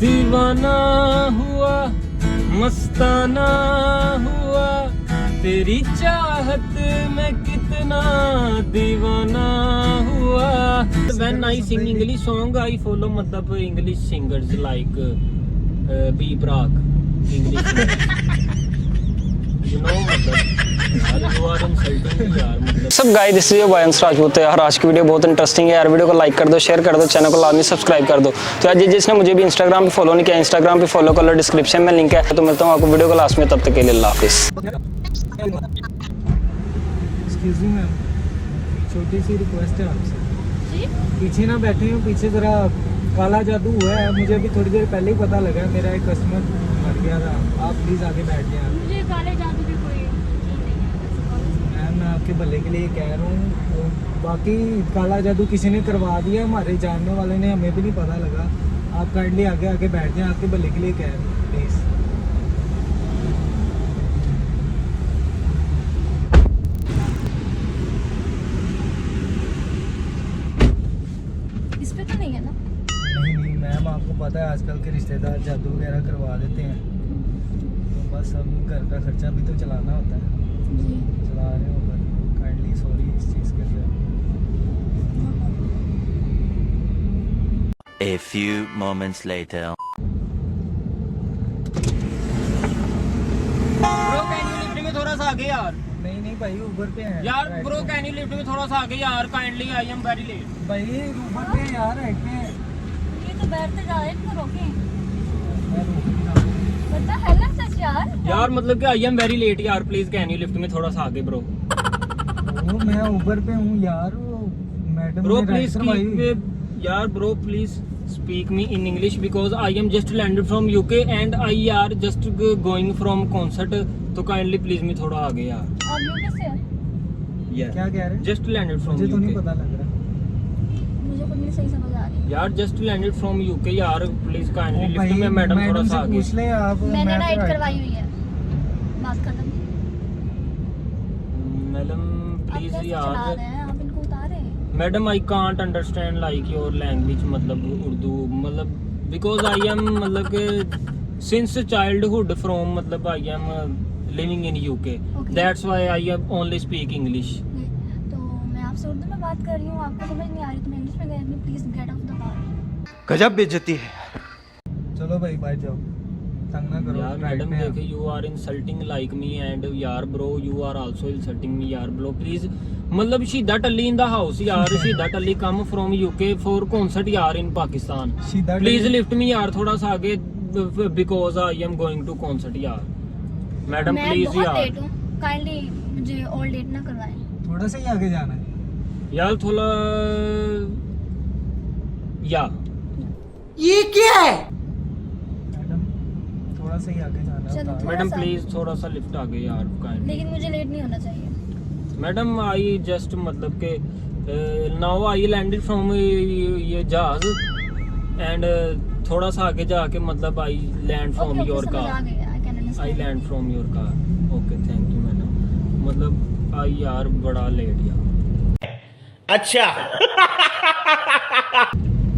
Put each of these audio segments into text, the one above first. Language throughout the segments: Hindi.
दीवाना हुआ मस्ताना हुआ तेरी चाहत में कितना दीवाना हुआ. When I sing English song, I follow मतलब English singers like B Prague English. You know मतलब यार you are insulting यार मतलब. सब गाइस दिस इज वायंस राजपूत यार. आज की वीडियो बहुत इंटरेस्टिंग है यार. वीडियो को लाइक कर दो, शेयर कर दो, चैनल को लाजमी सब्सक्राइब कर दो. तो यार जिसने मुझे भी इंस्टाग्राम पे फॉलो नहीं किया, इंस्टाग्राम पे फॉलो कर लो, डिस्क्रिप्शन में लिंक है. तो मिलता हूँ आपको वीडियो को लास्ट में. तब तक के लिए अल्लाह हाफिज़. एक्सक्यूज मी मैम, छोटी सी रिक्वेस्ट है आपसे. जी? पीछे ना बैठे हो, पीछे ज़रा काला जादू हुआ है. मुझे अभी थोड़ी देर पहले ही पता लगा मेरा एक कस्टमर मर गया था. आप प्लीज़ आगे बैठ जाएं. मुझे काले जादू की कोई मैम मैं आपके भले के लिए कह रहा हूँ. बाकी काला जादू किसी ने करवा दिया, हमारे जानने वाले ने, हमें भी नहीं पता लगा. आप काइंडली आगे आगे बैठ जाएं. आपके भले के लिए कह रहा हूँ प्लीज़. इस पे तो नहीं है ना? नहीं मैम, आपको पता है आजकल के रिश्तेदार जादू वगैरह करवा देते हैं. तो बस हम घर का खर्चा भी तो चलाना होता है. जी. चला रहे हो, पर काइंडली सॉरी इस चीज़ के लिए. A few moments later. Bro, can you lift me थोड़ा सा आगे यार. नहीं भाई, ऊबर पे हैं यार राइट ब्रो पे. कैन यू लिफ्ट मी थोड़ा सा आगे यार kindly. I am very late. भाई ऊबर पे हैं यार, राइट पे हैं. ये तो बैठते जा रहे हैं, इनको रोकें. मैं रुक नहीं रहा. बता है ना सच यार. यार मतलब कि आई एम वेरी लेट यार. Please can you lift me थोड़ा सा आगे ब्रो. वो मैं ऊबर पे हूँ यार. वो मैडम ब्रो ने प्लीज राइड करवाई हुई है. यार bro please speak me in English because I am just landed from UK and I are just going from concert. तो kindly please me थोड़ा आगे यार. आप यूके से हैं? Yeah. क्या कह रहे हैं? Just landed from मुझे तो नहीं UK. पता लग रहा. मुझे खुद नहीं सही समझ आ रही. यार just landed from UK यार. Please kindly ओ lift भाई, me मैडम थोड़ा मैडम सा से आगे. पूछ ले आप. मैंने मैं तो राइड राइड- करवाई हुई है. बात खत्म. मैडम आप प्लीज कैसे चला यार. रहे हैं? आप इनको उतारे. Madam I can't understand like your language मतलब उर्दू मतलब बिकॉज आई एम मतलब के सिंस चाइल्डहुड फ्रॉम मतलब I am living in UK. Okay. That's why I only speak English. तो मैं आपसे उर्दू में बात कर रही हूँ, आपको समझ नहीं आ रही तो मैं इंग्लिश में कह रही हूँ. Please get of the car. गजब बेइज्जती है. चलो भाई बैठ जाओ, तंग ना करो. यार राइट मैडम पे हैं. देखे you are insulting like me and यार bro you are also insulting me यार ब्रो प्लीज. मतलब शीदा टल्ली इन द हाउस यार. Shida Talli come from UK for concert यार इन पाकिस्तान. सीधा प्लीज लिफ्ट मी यार थोड़ा सा आगे because I am going to concert यार. मैडम मैं प्लीज बहुत यार. लेट हूँ. काइंडली मुझे और लेट ना करवाएं. थोड़ा सा ही आगे जाना है. यार थोड़ा या मैडम थोड़ा सा ही आगे जाना चलो, है. थोड़ा मैडम सा. प्लीज थोड़ा सा लिफ्ट आगे यार काइंड. लेकिन मुझे लेट नहीं होना चाहिए. मैडम आई जस्ट मतलब के नाउ आई लैंडेड फ्रॉम ये जहाज एंड थोड़ा सा आगे जाके मतलब आई लैंड फ्रॉम योर समझ आ कार. गया. I can I understand. Land from your car. Okay thank you madam. मतलब आई यार बड़ा लेट यार.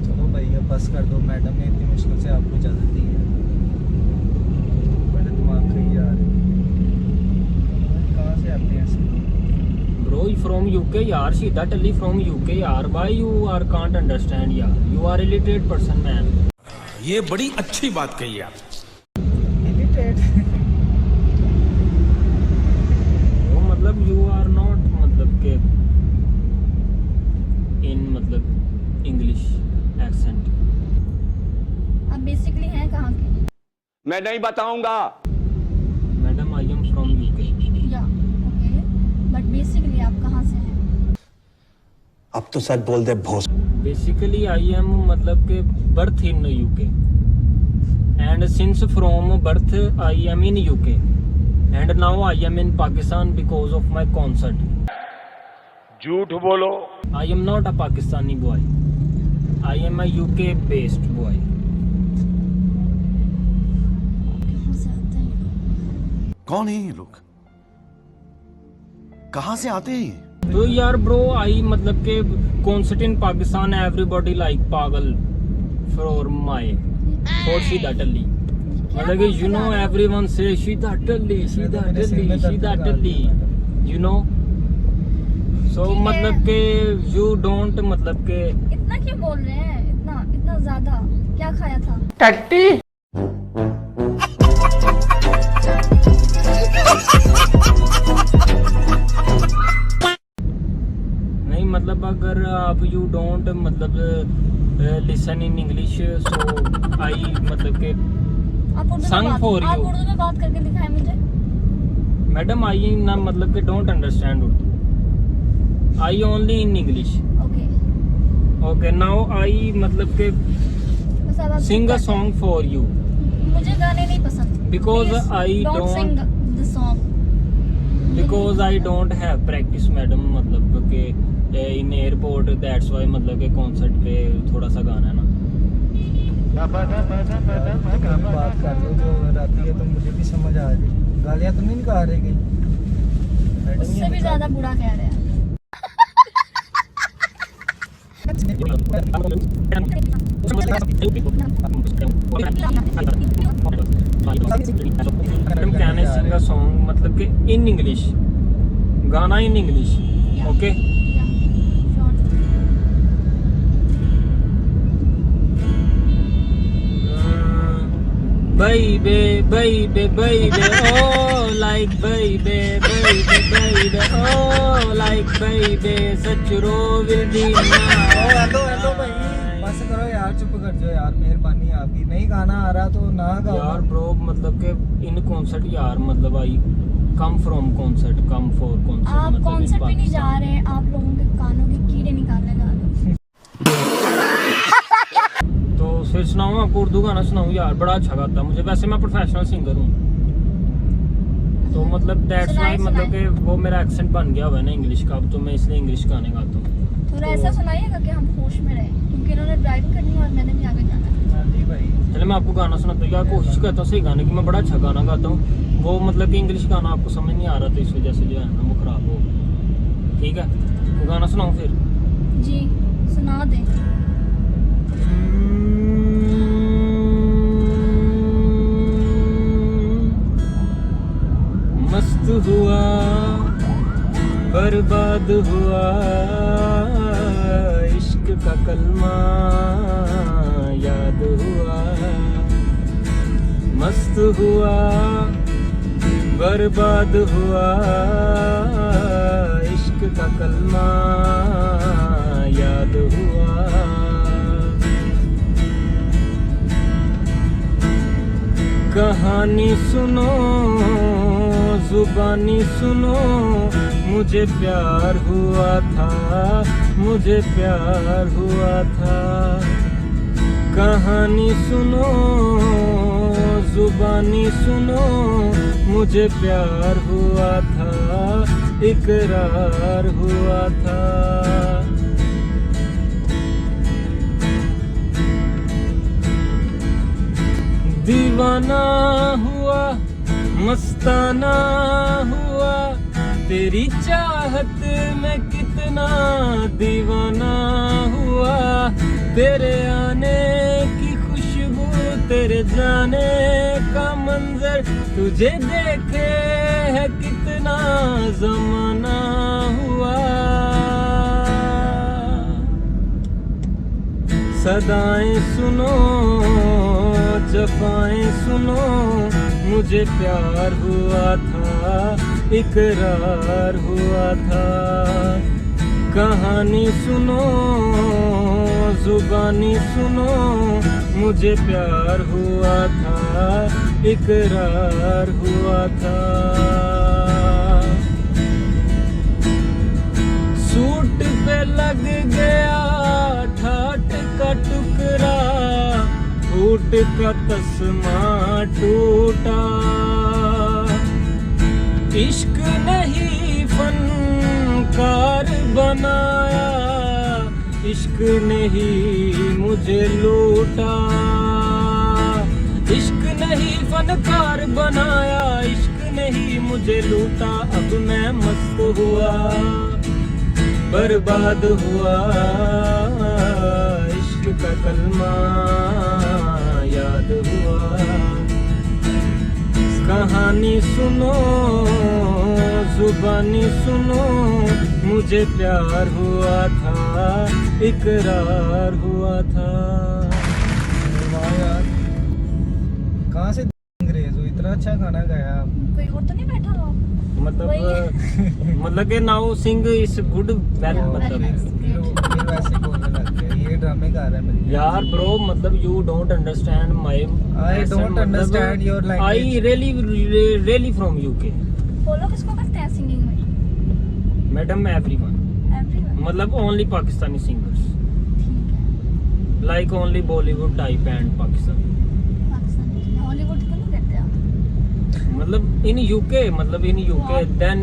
चलो भाई अब बस कर दो. मैडम ने इतनी मुश्किल से आपको इजाजत दी है. बड़े दिमाग खई यार. कहाँ से आते हैं ऐसे? Bro, from UK यार. सीधा टल्ली from UK यार. Why you are can't understand यार. You are illiterate person man. ये बड़ी अच्छी बात कही आप. Illiterate. वो मतलब you are not मतलब के in मतलब English accent. आप बेसिकली हैं कहाँ के? मैं नहीं बताऊंगा. Madam, I am from UK. या ओके. बट बेसिकली आप कहाँ से हैं? अब तो सच बोल दे भोस. Basically, I am मतलब के birth in UK. And since from birth I am in UK. And now I am in Pakistan because of my concert. झूठ बोलो. I am not a Pakistani boy. I am a UK based boy. कहाँ से आते हैं? कौन है ये लोग? कहाँ से आते हैं? तो यार ब्रो आई मतलब के concert in Pakistan everybody like पागल for my. for Shida Talli. मतलब कि you know everyone say Shida Talli, Shida Talli, Shida Talli, you know. So ठीक है। मतलब कि you don't मतलब कि इतना क्यों बोल रहे हैं, इतना इतना ज्यादा क्या खाया था? नहीं मतलब अगर आप you don't मतलब listen in English so I मतलब कि आप उर्दू Sung में for बात, आप you. उर्दू में बात करके दिखाएं मुझे। मैडम आई ना मतलब कि don't understand Urdu I only in English okay, okay now I मतलब कि बस अब आप सिंग अ चुप कर सॉन्ग फॉर यू जाओ। मुझे गाने नहीं पसंद। Because Please I don't- sing the song. Because I don't have practice madam मतलब कि इन एयरपोर्ट दैट्स वाई मतलब कि कॉन्सर्ट पे थोड़ा सा गाना है ना तुम बात कर लो जो आती है तो मुझे भी समझ आ रही। गालियाँ तो नहीं निकाल रहे कहीं? उससे भी ज्यादा बुरा कह रहे हैं। Madam can I sing a song मतलब कि इन इंग्लिश गाना in English okay baby, baby, baby, oh, like baby, baby, baby, oh, like baby, such row will be hello hello भाई, बस करो यार, चुप कर जाओ यार, मेहरबानी आपकी। नहीं गाना आ रहा तो ना गाओ। यार ब्रो मतलब के इन कॉन्सर्ट यार मतलब I come from concert come for concert आप मतलब कॉन्सर्ट पे नहीं जा रहे हैं, आप लोगों के कानों के कीड़े निकालने जा रहे हैं। तो फिर सुनाऊं आपको उर्दू गाना सुनाऊं यार बड़ा अच्छा गाता मुझे वैसे मैं प्रोफेशनल सिंगर हूँ तो मतलब दैट्स सुनाए, वाई मतलब सुनाए। कि वो मेरा एक्सेंट बन गया हुआ है ना इंग्लिश का अब तो मैं इसलिए इंग्लिश गाने गाता हूँ थोड़ा ऐसा सुनाइएगा कि हम होश में रहे, क्योंकि इन्होंने ड्राइविंग करनी है और मैंने भी आगे जाना है। हाँ जी भाई। चले मैं आपको गाना सुनाता हूँ यार कोशिश करता हूँ सही गाने की मैं बड़ा अच्छा गाना गाता हूँ वो मतलब कि इंग्लिश गाना आपको समझ नहीं आ रहा तो इस वजह से जो है ना वो खराब हो गया। ठीक है तो गाना सुनाऊँ फिर जी सुना दें। मस्त हुआ बर्बाद हुआ इश्क का कलमा याद हुआ मस्त हुआ बर्बाद हुआ इश्क का कलमा याद हुआ कहानी सुनो जुबानी सुनो मुझे प्यार हुआ था मुझे प्यार हुआ था कहानी सुनो जुबानी सुनो मुझे प्यार हुआ था इकरार हुआ था दीवाना हुआ मस्ताना हुआ तेरी चाहत में कितना दीवाना हुआ तेरे आने की खुशबू तेरे जाने का मंजर तुझे देखे है कितना जमाना हुआ सदाएं सुनो जफाएं सुनो मुझे प्यार हुआ था इकरार हुआ था कहानी सुनो जुबानी सुनो मुझे प्यार हुआ था इकरार हुआ था सूट पे लग गया ठाट का टुकड़ा फूट का तस्मा टूटा इश्क नहीं फनकार बनाया इश्क नहीं मुझे लूटा इश्क नहीं फनकार बनाया इश्क नहीं मुझे लूटा अब मैं मस्त हुआ बर्बाद हुआ इश्क का कलमा याद याद हुआ, कहानी सुनो जुबानी सुनो, मुझे प्यार हुआ था, इकरार हुआ था। वाह यार, कहाँ से अंग्रेज हो, इतना अच्छा गाना गाया आप। कोई और तो नहीं बैठा हुआ? मतलब कि now sing is good well, मतलब फिर वैसे बोलने लग गया, ये ड्रामे गा रहा है मेरे। यार ब्रो, मतलब you don't understand my, I don't understand your language. I really from UK follow किसको करते हैं सिंगिंग में? Madam, everyone, everyone. मतलब only Pakistani singers, like only Bollywood type and Pakistan, Pakistani Hollywood क्यों नहीं करते आप? मतलब इन यूके, मतलब इन यूके देन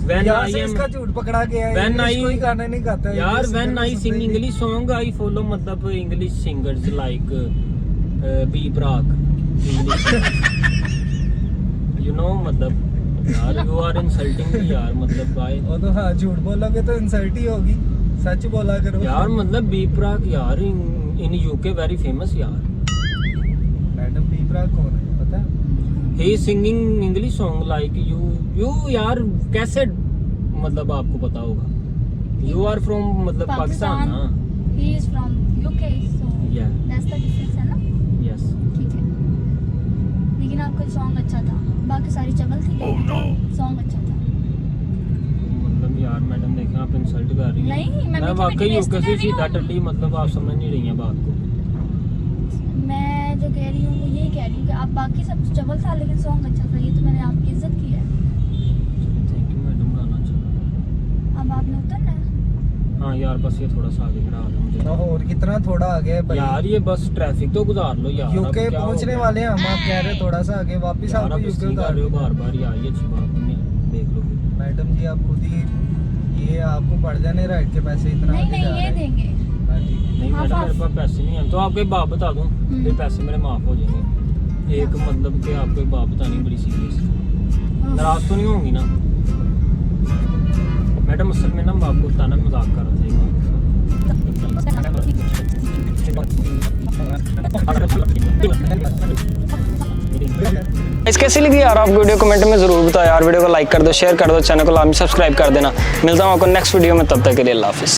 व्हेन यहाँ आई से एम इसका झूठ पकड़ा गया है, When English I- कोई गाना नहीं गाता है, यार English व्हेन singer आई को सिंग सुनते ही इंग्लिश सॉन्ग आई फॉलो मतलब English singers like B Praak, you know, मतलब यार यू आर इंसल्टिंग मी यार, मतलब आई नहीं। वो तो हाँ, झूठ बोलोगे तो इंसल्ट ही होगी, सच बोला करो यार, मतलब बी प्राक यार इन यूके वेरी फेमस यार, मैडम बीबरा कौन है पता है? He singing English song like you यार, कैसे मतलब आपको पता होगा, यू आर फ्रॉम मतलब पाकिस्तान ना, he is from UK, so Yeah. That's the difference है ना। यस, ठीक है, लेकिन आपका सॉन्ग अच्छा था, बाकी सारी चवल थी, सॉन्ग अच्छा था। मतलब यार मैडम देखें आप इंसल्ट कर रही हैं। नहीं, मैं मैं मीठी वाकई मीठी यूके बेइज्जती से कर रही सीधा हूँ। टट्टी, मतलब आप समझ नहीं रही हैं बात को। मैं जो कह रही हूँ वो यही कह रही हूँ कि आप बाकी सब चवल था लेकिन सॉन्ग अच्छा था, ये तो मैंने आपकी इज्जत की है। थैंक यू मैडम, गाना अच्छा। अब आपने उतरना है। हाँ यार, बस ये थोड़ा सा आगे बढ़ा दो मुझे। और कितना थोड़ा आगे है भाई, यार ये बस ट्रैफिक तो गुजार लो यार, अब यूके क्या हो पहुंचने गया? वाले हैं हम, आप कह रहे हैं थोड़ा सा आगे, वापस यार आपको आप यूके इसकी उतार कर रहे हो देंगे। बार बार यार, ये अच्छी बात नहीं है, देख लो। मैडम जी आप खुद ही, ये आपको पड़ जाने राइड के पैसे इतना नहीं आगे नहीं, जा रहे ये हैं। देंगे। हाँ जी। नहीं हाँ, मैडम, हाँ। मेरे पास पैसे नहीं हैं, तो आपको एक बात बता दूं, फिर पैसे मेरे माफ हो जाएंगे। एक मतलब कि आपको एक बात बतानी बड़ी सीरियस, नाराज तो नहीं होंगी ना मैडम? असल में ना मैं आपको बताना मजाक कर रहा था एक बार। इस कैसी लगी यार आपको वीडियो, कमेंट में जरूर बताओ यार। वीडियो को लाइक कर दो, शेयर कर दो, चैनल को लाजमी सब्सक्राइब कर देना। मिलता हूँ आपको नेक्स्ट वीडियो में, तब तक के लिए अल्लाह हाफिज़।